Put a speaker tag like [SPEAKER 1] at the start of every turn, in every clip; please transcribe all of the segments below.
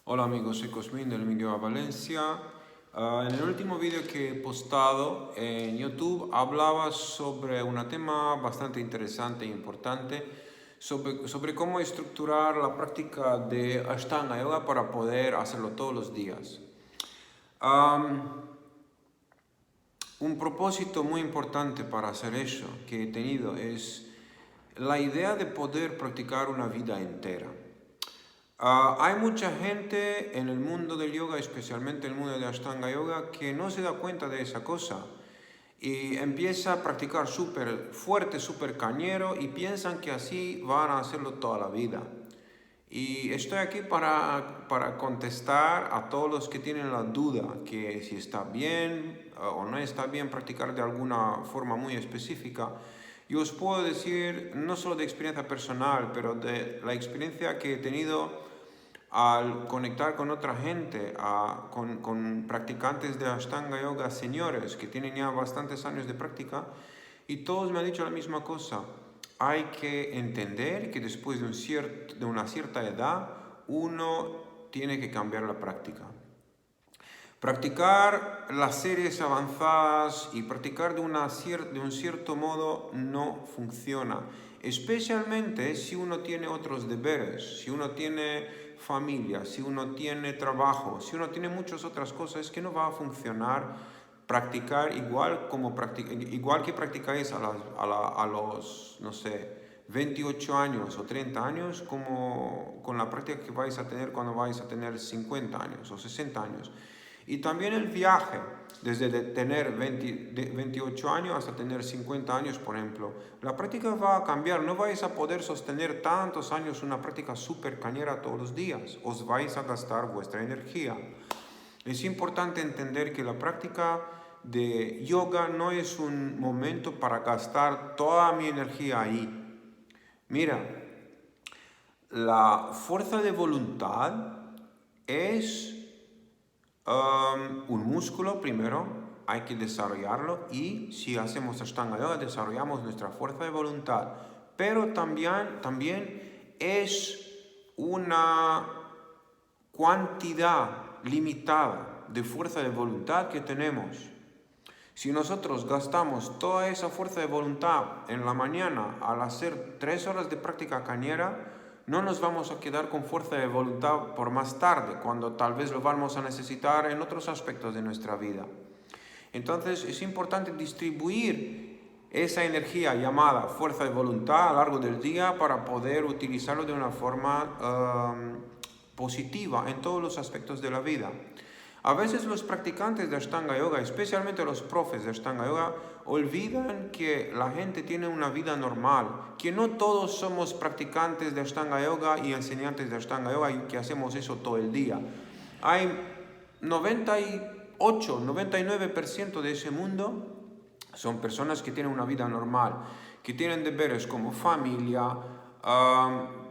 [SPEAKER 1] Hola amigos, soy Cosmin del Miguel Valencia. En el último vídeo que he postado en YouTube hablaba sobre un tema bastante interesante e importante sobre cómo estructurar la práctica de Ashtanga Yoga para poder hacerlo todos los días. Un propósito muy importante para hacer eso que he tenido es la idea de poder practicar una vida entera. Hay mucha gente en el mundo del yoga, especialmente en el mundo de Ashtanga Yoga, que no se da cuenta de esa cosa y empieza a practicar súper fuerte, súper cañero y piensan que así van a hacerlo toda la vida. Y estoy aquí para contestar a todos los que tienen la duda que si está bien o no está bien practicar de alguna forma muy específica. Yo os puedo decir, no solo de experiencia personal, pero de la experiencia que he tenido al conectar con otra gente, con practicantes de Ashtanga Yoga, señores que tienen ya bastantes años de práctica, y todos me han dicho la misma cosa. Hay que entender que después de una cierta edad, uno tiene que cambiar la práctica. Practicar las series avanzadas y practicar de un cierto modo no funciona, especialmente si uno tiene otros deberes, si uno tiene familia, si uno tiene trabajo, si uno tiene muchas otras cosas, que no va a funcionar practicar igual que practicáis a los, no sé, 28 años o 30 años, como con la práctica que vais a tener cuando vais a tener 50 años o 60 años. Y también el viaje, desde tener 28 años hasta tener 50 años, por ejemplo. La práctica va a cambiar, no vais a poder sostener tantos años una práctica súper cañera todos los días. Os vais a gastar vuestra energía. Es importante entender que la práctica de yoga no es un momento para gastar toda mi energía ahí. Mira, la fuerza de voluntad es un músculo primero, hay que desarrollarlo, y si hacemos Ashtanga Yoga desarrollamos nuestra fuerza de voluntad, pero también es una cantidad limitada de fuerza de voluntad que tenemos. Si nosotros gastamos toda esa fuerza de voluntad en la mañana al hacer 3 horas de práctica cañera, no nos vamos a quedar con fuerza de voluntad por más tarde, cuando tal vez lo vamos a necesitar en otros aspectos de nuestra vida. Entonces es importante distribuir esa energía llamada fuerza de voluntad a lo largo del día para poder utilizarlo de una forma positiva en todos los aspectos de la vida. A veces los practicantes de Ashtanga Yoga, especialmente los profes de Ashtanga Yoga, olvidan que la gente tiene una vida normal, que no todos somos practicantes de Ashtanga Yoga y enseñantes de Ashtanga Yoga y que hacemos eso todo el día. Hay 99% de ese mundo son personas que tienen una vida normal, que tienen deberes como familia,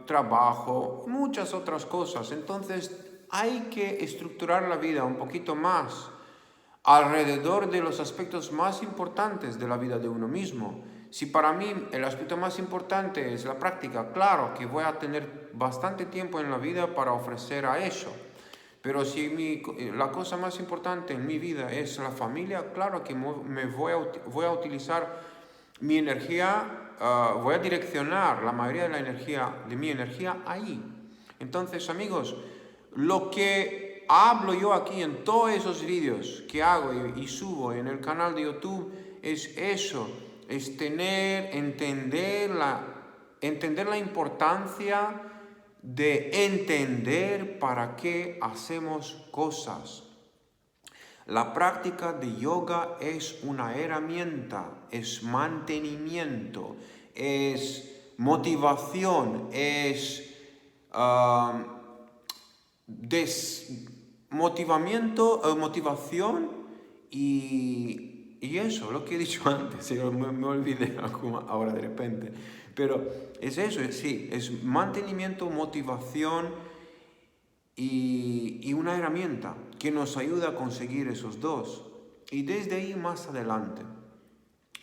[SPEAKER 1] trabajo, muchas otras cosas. Entonces hay que estructurar la vida un poquito más alrededor de los aspectos más importantes de la vida de uno mismo. Si para mí el aspecto más importante es la práctica, claro que voy a tener bastante tiempo en la vida para ofrecer a eso. Pero si la cosa más importante en mi vida es la familia, claro que voy a utilizar mi energía, voy a direccionar la mayoría de mi energía ahí. Entonces, amigos, lo que hablo yo aquí en todos esos vídeos que hago y subo en el canal de YouTube es eso, es entender la importancia de entender para qué hacemos cosas. La práctica de yoga es una herramienta, es mantenimiento, es motivación, es motivación y eso, lo que he dicho antes, me olvidé ahora de repente. Pero es eso, sí, es mantenimiento, motivación y una herramienta que nos ayuda a conseguir esos dos. Y desde ahí más adelante.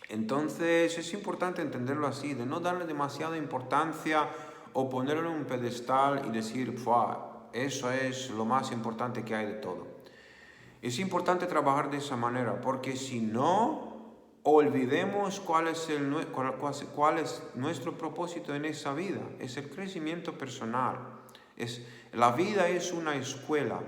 [SPEAKER 1] Entonces es importante entenderlo así, de no darle demasiada importancia o ponerlo en un pedestal y decir, Eso es lo más importante que hay de todo. Es importante trabajar de esa manera, porque si no, olvidemos cuál es nuestro propósito en esa vida. Es el crecimiento personal. La vida es una escuela.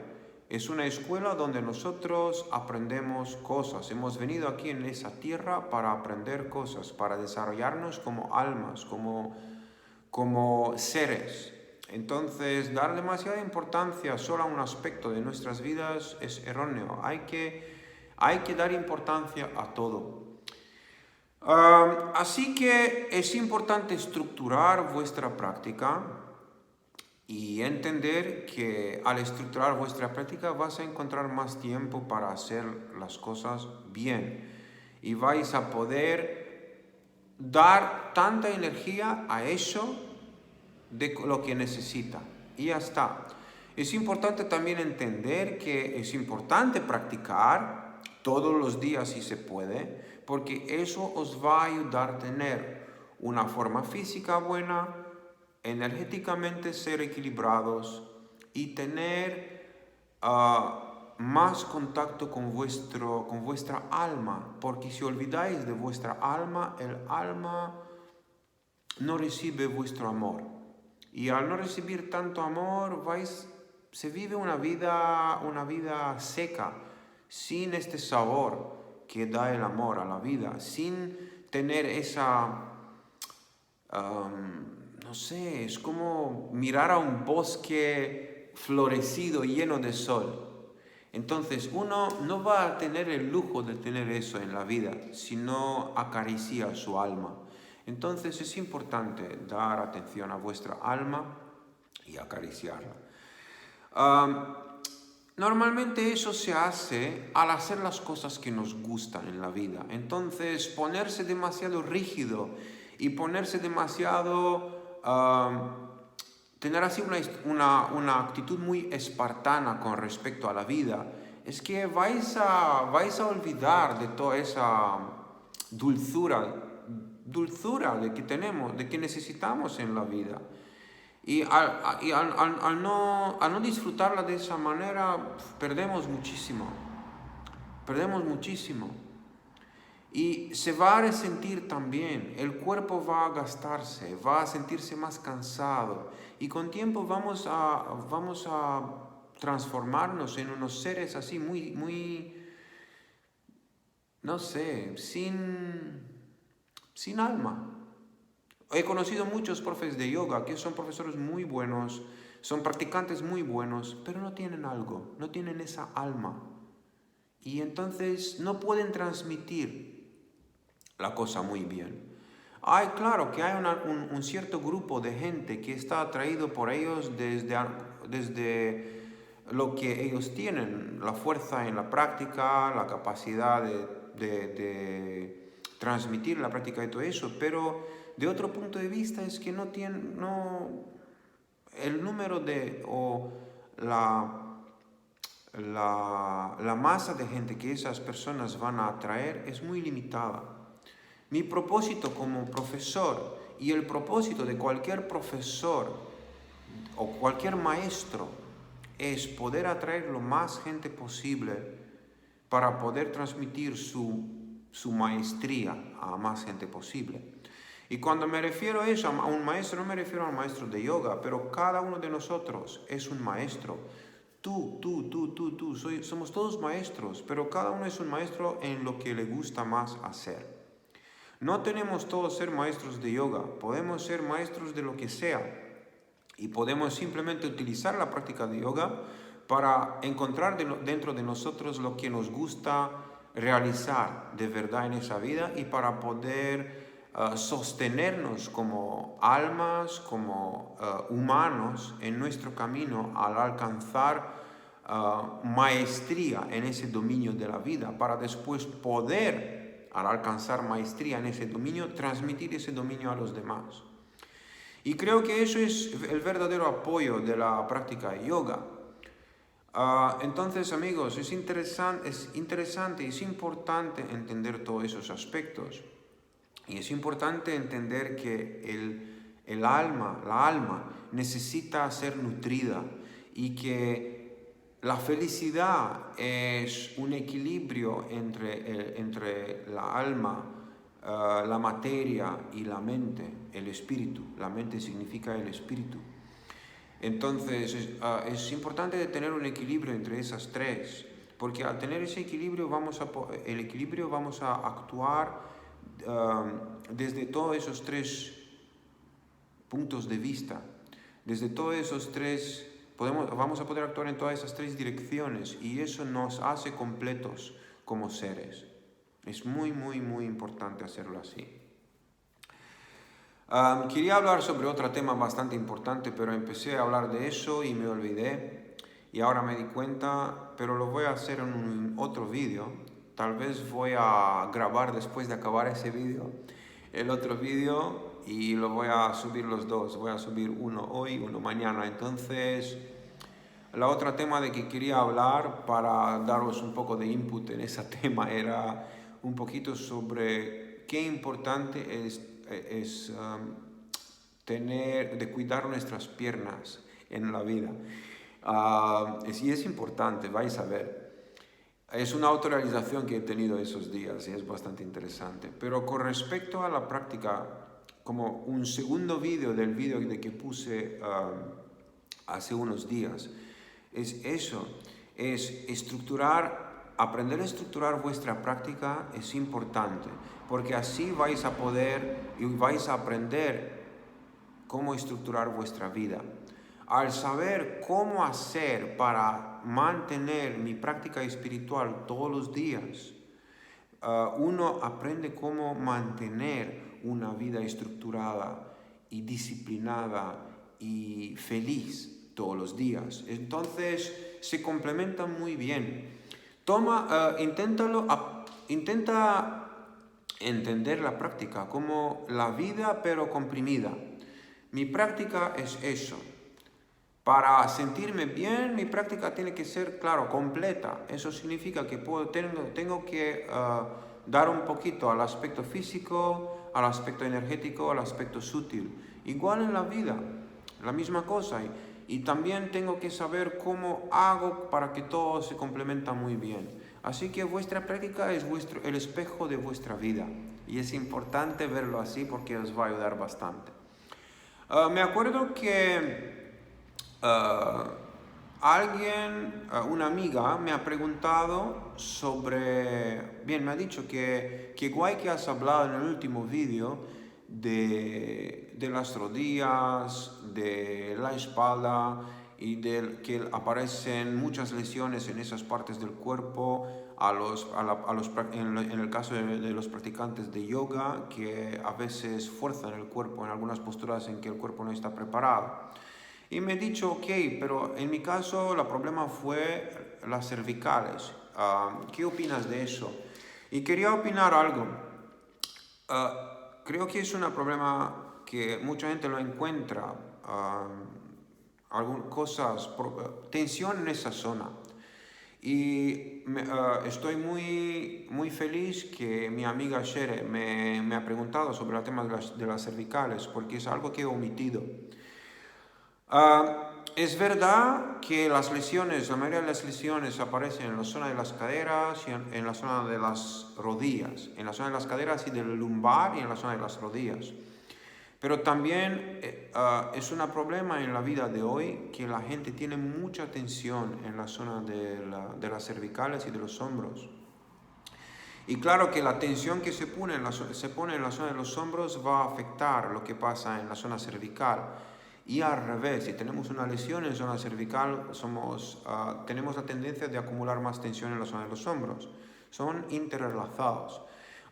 [SPEAKER 1] Es una escuela donde nosotros aprendemos cosas. Hemos venido aquí en esa tierra para aprender cosas, para desarrollarnos como almas, como seres. Entonces, dar demasiada importancia solo a un aspecto de nuestras vidas es erróneo. Hay que dar importancia a todo. Así que es importante estructurar vuestra práctica y entender que al estructurar vuestra práctica vas a encontrar más tiempo para hacer las cosas bien y vais a poder dar tanta energía a eso de lo que necesita y ya está. Es importante también entender que es importante practicar todos los días si se puede, porque eso os va a ayudar a tener una forma física buena, energéticamente ser equilibrados y tener más contacto con vuestra alma, porque si olvidáis de vuestra alma, el alma no recibe vuestro amor. Y al no recibir tanto amor, se vive una vida seca, sin este sabor que da el amor a la vida, sin tener no sé, es como mirar a un bosque florecido lleno de sol. Entonces uno no va a tener el lujo de tener eso en la vida si no acaricia su alma. Entonces es importante dar atención a vuestra alma y acariciarla. Normalmente eso se hace al hacer las cosas que nos gustan en la vida. Entonces ponerse demasiado rígido y ponerse demasiado... tener así una actitud muy espartana con respecto a la vida, es que vais a olvidar de toda esa dulzura de que tenemos, de que necesitamos en la vida. Y al no disfrutarla de esa manera, perdemos muchísimo. Perdemos muchísimo. Y se va a resentir también, el cuerpo va a gastarse, va a sentirse más cansado y con tiempo vamos a transformarnos en unos seres así muy, no sé, sin alma. He conocido muchos profes de yoga que son profesores muy buenos, son practicantes muy buenos, pero no tienen algo, no tienen esa alma. Y entonces no pueden transmitir la cosa muy bien. Claro que hay un cierto grupo de gente que está atraído por ellos desde lo que ellos tienen, la fuerza en la práctica, la capacidad de transmitir la práctica de todo eso, pero de otro punto de vista es que el número o la masa de gente que esas personas van a atraer es muy limitada. Mi propósito como profesor y el propósito de cualquier profesor o cualquier maestro es poder atraer lo más gente posible para poder transmitir su maestría a más gente posible. Y cuando me refiero a eso, a un maestro, no me refiero a un maestro de yoga, pero cada uno de nosotros es un maestro. Tú, somos todos maestros, pero cada uno es un maestro en lo que le gusta más hacer. No tenemos todos ser maestros de yoga, podemos ser maestros de lo que sea y podemos simplemente utilizar la práctica de yoga para encontrar dentro de nosotros lo que nos gusta realizar de verdad en esa vida y para poder sostenernos como almas, como humanos en nuestro camino al alcanzar maestría en ese dominio de la vida, para después poder, al alcanzar maestría en ese dominio, transmitir ese dominio a los demás. Y creo que eso es el verdadero apoyo de la práctica de yoga. Entonces, amigos, es interesante, es importante entender todos esos aspectos. Y es importante entender que la alma necesita ser nutrida. y que la felicidad es un equilibrio entre la alma, la materia y la mente, el espíritu. La mente significa el espíritu. Entonces es importante tener un equilibrio entre esas tres, porque al tener ese equilibrio vamos a actuar desde todos esos tres puntos de vista. Desde todos esos tres vamos a poder actuar en todas esas tres direcciones, y eso nos hace completos como seres. Es muy, muy, muy importante hacerlo así. Quería hablar sobre otro tema bastante importante, pero empecé a hablar de eso y me olvidé. Y ahora me di cuenta, pero lo voy a hacer en un otro vídeo. Tal vez voy a grabar después de acabar ese vídeo, el otro vídeo, y lo voy a subir los dos. Voy a subir uno hoy, uno mañana. Entonces, la otra tema de que quería hablar, para daros un poco de input en ese tema, era un poquito sobre qué importante es de cuidar nuestras piernas en la vida. Y es importante, vais a ver. Es una autorrealización que he tenido esos días y es bastante interesante. Pero con respecto a la práctica, como un segundo vídeo del vídeo de que puse hace unos días, es eso, es aprender a estructurar vuestra práctica es importante, porque así vais a poder y vais a aprender cómo estructurar vuestra vida. Al saber cómo hacer para mantener mi práctica espiritual todos los días, uno aprende cómo mantener una vida estructurada y disciplinada y feliz todos los días. Entonces se complementan muy bien. Intenta entender la práctica como la vida pero comprimida. Mi práctica es eso. Para sentirme bien, mi práctica tiene que ser, claro, completa. Eso significa que tengo que dar un poquito al aspecto físico, al aspecto energético, al aspecto sutil. Igual en la vida, la misma cosa. Y también tengo que saber cómo hago para que todo se complementa muy bien. Así que vuestra práctica es el espejo de vuestra vida. Y es importante verlo así porque os va a ayudar bastante. Me acuerdo que una amiga me ha preguntado me ha dicho que guay que has hablado en el último vídeo de las rodillas, de la espalda y de que aparecen muchas lesiones en esas partes del cuerpo en el caso de los practicantes de yoga, que a veces fuerzan el cuerpo en algunas posturas en que el cuerpo no está preparado. Y me he dicho, ok, pero en mi caso el problema fue las cervicales. ¿Qué opinas de eso? Y quería opinar algo. Creo que es un problema que mucha gente lo encuentra, tensión en esa zona. Y estoy muy, muy feliz que mi amiga Shere me ha preguntado sobre el tema de las cervicales, porque es algo que he omitido. Es verdad que la mayoría de las lesiones aparecen en la zona de las caderas y en la zona de las rodillas, en la zona de las caderas y del lumbar y en la zona de las rodillas. Pero también es un problema en la vida de hoy que la gente tiene mucha tensión en la zona de las cervicales y de los hombros. Y claro que la tensión que se pone en la zona de los hombros va a afectar lo que pasa en la zona cervical. Y al revés, si tenemos una lesión en zona cervical, tenemos la tendencia de acumular más tensión en la zona de los hombros. Son interrelacionados.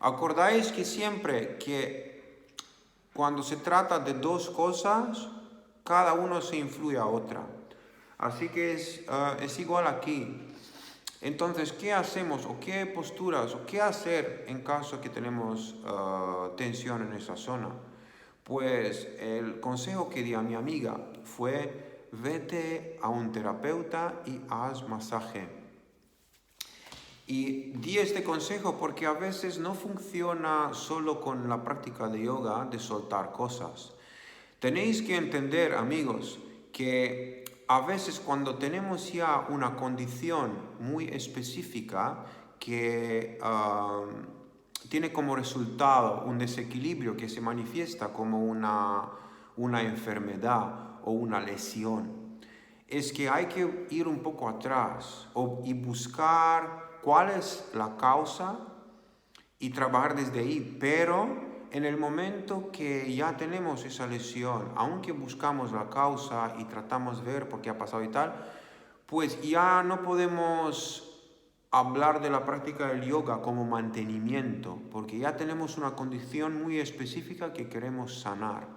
[SPEAKER 1] Acordáis que siempre que cuando se trata de dos cosas, cada uno se influye a otra. Así que es igual aquí. Entonces, ¿qué hacemos o qué posturas o qué hacer en caso que tenemos tensión en esa zona? Pues el consejo que di a mi amiga fue: vete a un terapeuta y haz masaje. Y di este consejo porque a veces no funciona solo con la práctica de yoga de soltar cosas. Tenéis que entender, amigos, que a veces cuando tenemos ya una condición muy específica que tiene como resultado un desequilibrio que se manifiesta como una enfermedad o una lesión, es que hay que ir un poco atrás y buscar cuál es la causa y trabajar desde ahí, pero en el momento que ya tenemos esa lesión, aunque buscamos la causa y tratamos de ver por qué ha pasado y tal, pues ya no podemos hablar de la práctica del yoga como mantenimiento, porque ya tenemos una condición muy específica que queremos sanar.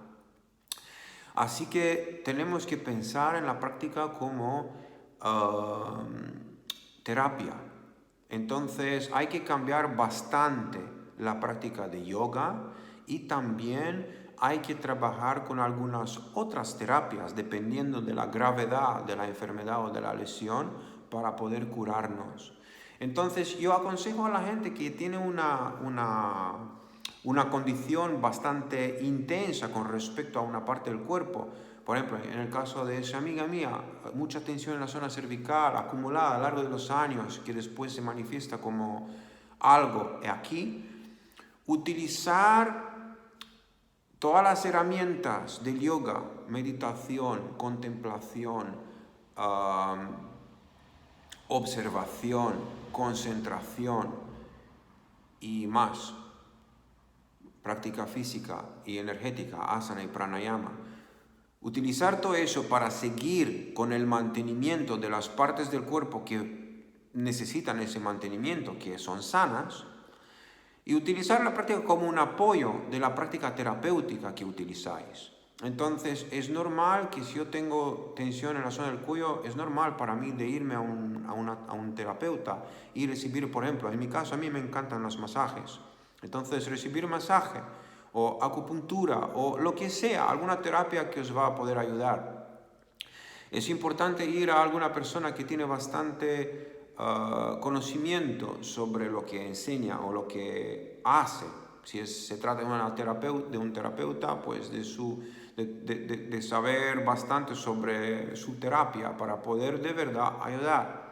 [SPEAKER 1] Así que tenemos que pensar en la práctica como terapia. Entonces hay que cambiar bastante la práctica de yoga y también hay que trabajar con algunas otras terapias dependiendo de la gravedad de la enfermedad o de la lesión para poder curarnos. Entonces yo aconsejo a la gente que tiene una condición bastante intensa con respecto a una parte del cuerpo. Por ejemplo, en el caso de esa amiga mía, mucha tensión en la zona cervical acumulada a lo largo de los años que después se manifiesta como algo aquí. Utilizar todas las herramientas del yoga, meditación, contemplación, observación, concentración y más, práctica física y energética, asana y pranayama. Utilizar todo eso para seguir con el mantenimiento de las partes del cuerpo que necesitan ese mantenimiento, que son sanas, y utilizar la práctica como un apoyo de la práctica terapéutica que utilizáis. Entonces es normal que si yo tengo tensión en la zona del cuello, es normal para mí de irme a un terapeuta y recibir, por ejemplo, en mi caso a mí me encantan los masajes. Entonces recibir masaje o acupuntura o lo que sea, alguna terapia que os va a poder ayudar. Es importante ir a alguna persona que tiene bastante conocimiento sobre lo que enseña o lo que hace. Si se trata de un terapeuta, pues de saber bastante sobre su terapia para poder de verdad ayudar.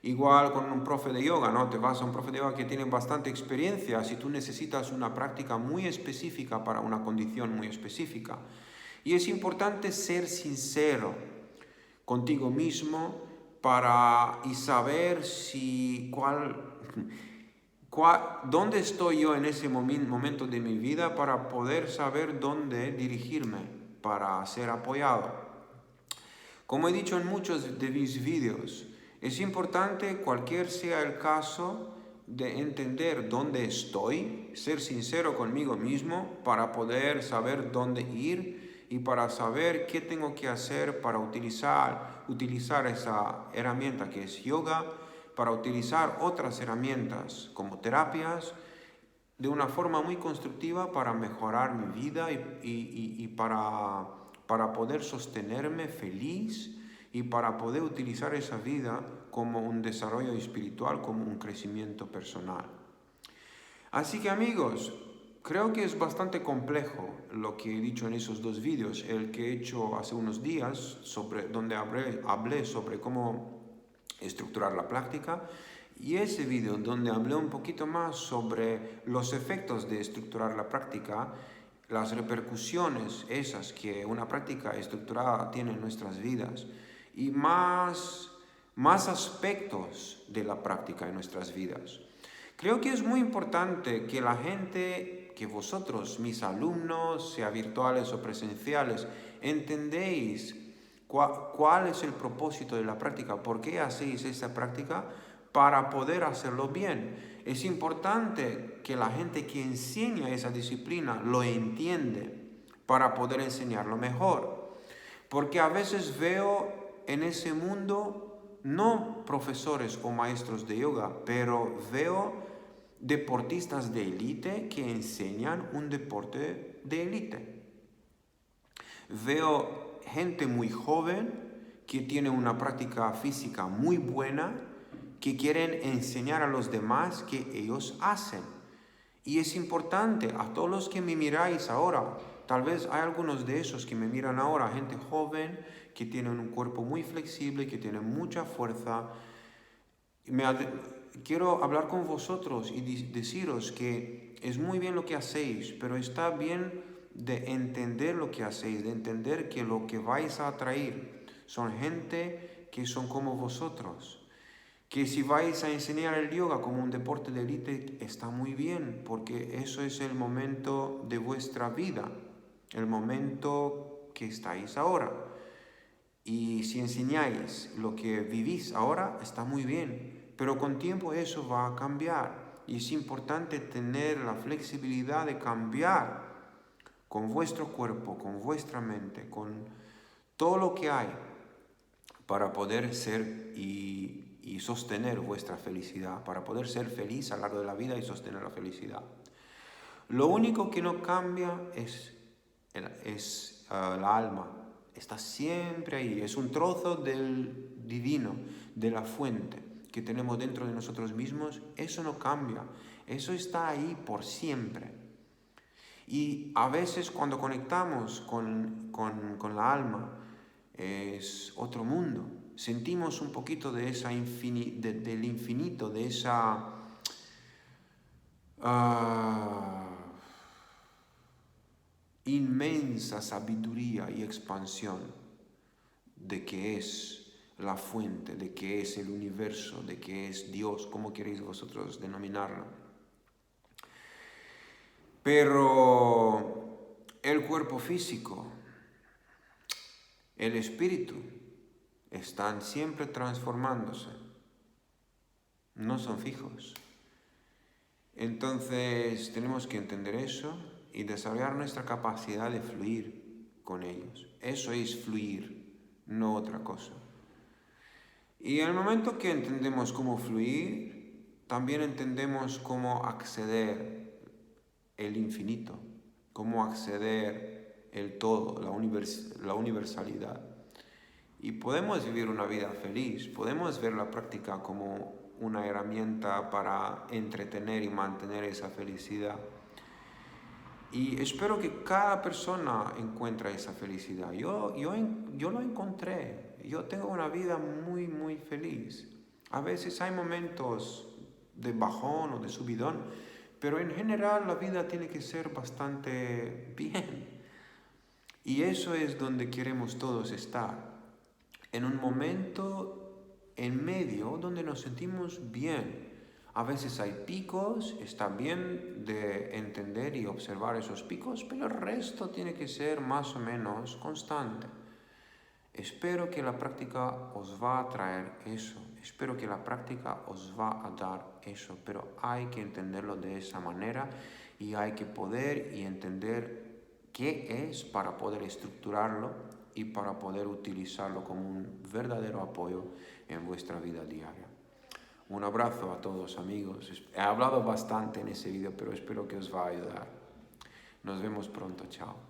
[SPEAKER 1] Igual con un profe de yoga, ¿no? Te vas a un profe de yoga que tiene bastante experiencia si tú necesitas una práctica muy específica para una condición muy específica. Y es importante ser sincero contigo mismo y saber dónde estoy yo en ese momento de mi vida para poder saber dónde dirigirme para ser apoyado. Como he dicho en muchos de mis vídeos, es importante, cualquier sea el caso, de entender dónde estoy, ser sincero conmigo mismo para poder saber dónde ir y para saber qué tengo que hacer para utilizar esa herramienta que es yoga, para utilizar otras herramientas como terapias de una forma muy constructiva para mejorar mi vida y para poder sostenerme feliz y para poder utilizar esa vida como un desarrollo espiritual, como un crecimiento personal. Así que amigos, creo que es bastante complejo lo que he dicho en esos dos vídeos, el que he hecho hace unos días, donde hablé sobre cómo estructurar la práctica, y ese vídeo donde hablé un poquito más sobre los efectos de estructurar la práctica, las repercusiones esas que una práctica estructurada tiene en nuestras vidas, y más aspectos de la práctica en nuestras vidas. Creo que es muy importante que la gente, que vosotros, mis alumnos, sea virtuales o presenciales, entendéis cuál es el propósito de la práctica, por qué hacéis esta práctica para poder hacerlo bien. Es importante que la gente que enseña esa disciplina lo entiende para poder enseñarlo mejor. Porque a veces veo en ese mundo no profesores o maestros de yoga, pero veo deportistas de élite que enseñan un deporte de élite. Veo gente muy joven que tiene una práctica física muy buena, que quieren enseñar a los demás que ellos hacen. Y es importante, a todos los que me miráis ahora, Tal vez hay algunos de esos que me miran ahora, gente joven, que tienen un cuerpo muy flexible, que tienen mucha fuerza. Quiero hablar con vosotros y deciros que es muy bien lo que hacéis, pero está bien de entender lo que hacéis, de entender que lo que vais a atraer son gente que son como vosotros. Que si vais a enseñar el yoga como un deporte de élite, está muy bien, porque eso es el momento de vuestra vida, el momento que estáis ahora. Y si enseñáis lo que vivís ahora, está muy bien, pero con tiempo eso va a cambiar. Y es importante tener la flexibilidad de cambiar con vuestro cuerpo, con vuestra mente, con todo lo que hay para poder ser y sostener vuestra felicidad, para poder ser feliz a lo largo de la vida y sostener la felicidad. Lo único que no cambia es la alma. Está siempre ahí. Es un trozo del divino, de la fuente que tenemos dentro de nosotros mismos. Eso no cambia. Eso está ahí por siempre. Y a veces cuando conectamos con la alma, es otro mundo. Sentimos un poquito de esa del infinito, de esa inmensa sabiduría y expansión de que es la fuente, de que es el universo, de que es Dios, como queréis vosotros denominarlo. Pero el cuerpo físico, el espíritu, están siempre transformándose, no son fijos. Entonces tenemos que entender eso y desarrollar nuestra capacidad de fluir con ellos. Eso es fluir, no otra cosa. Y en el momento que entendemos cómo fluir, también entendemos cómo acceder el infinito, cómo acceder el todo, la universalidad. Y podemos vivir una vida feliz, podemos ver la práctica como una herramienta para entretener y mantener esa felicidad. Y espero que cada persona encuentre esa felicidad. Yo lo encontré. Yo tengo una vida muy, muy feliz. A veces hay momentos de bajón o de subidón, pero en general la vida tiene que ser bastante bien. Y eso es donde queremos todos estar. En un momento en medio donde nos sentimos bien. A veces hay picos, está bien de entender y observar esos picos, pero el resto tiene que ser más o menos constante. Espero que la práctica os va a traer eso, espero que la práctica os va a dar eso, pero hay que entenderlo de esa manera y hay que poder y entender qué es para poder estructurarlo y para poder utilizarlo como un verdadero apoyo en vuestra vida diaria. Un abrazo a todos amigos. He hablado bastante en ese vídeo, pero espero que os va a ayudar. Nos vemos pronto. Chao.